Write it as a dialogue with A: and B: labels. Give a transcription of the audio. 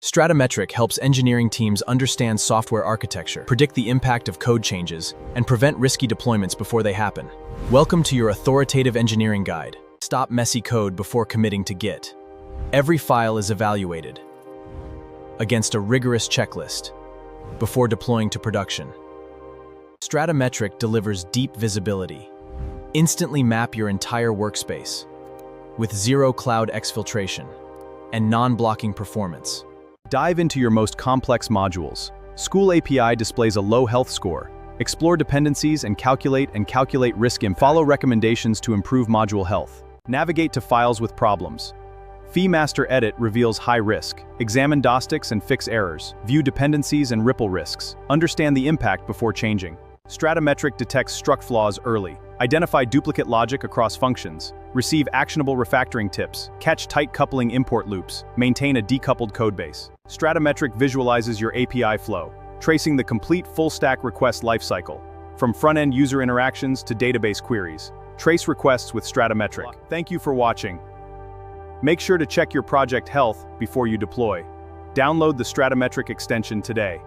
A: Stratametriq helps engineering teams understand software architecture, predict the impact of code changes, and prevent risky deployments before they happen. Welcome to your authoritative engineering guide. Stop messy code before committing to Git. Every file is evaluated against a rigorous checklist before deploying to production. Stratametriq delivers deep visibility. Instantly map your entire workspace with zero cloud exfiltration and non-blocking performance.
B: Dive into your most complex modules. School API displays a low health score. Explore dependencies and calculate risk impact. Follow recommendations to improve module health. Navigate to files with problems. Fee master edit reveals high risk. Examine dostics and fix errors. View dependencies and ripple risks. Understand the impact before changing. Stratametriq detects struct flaws early. Identify duplicate logic across functions. Receive actionable refactoring tips. Catch tight coupling import loops. Maintain a decoupled codebase. Stratametriq visualizes your API flow, tracing the complete full-stack request lifecycle, from front-end user interactions to database queries. Trace requests with Stratametriq. Thank you for watching. Make sure to check your project health before you deploy. Download the Stratametriq extension today.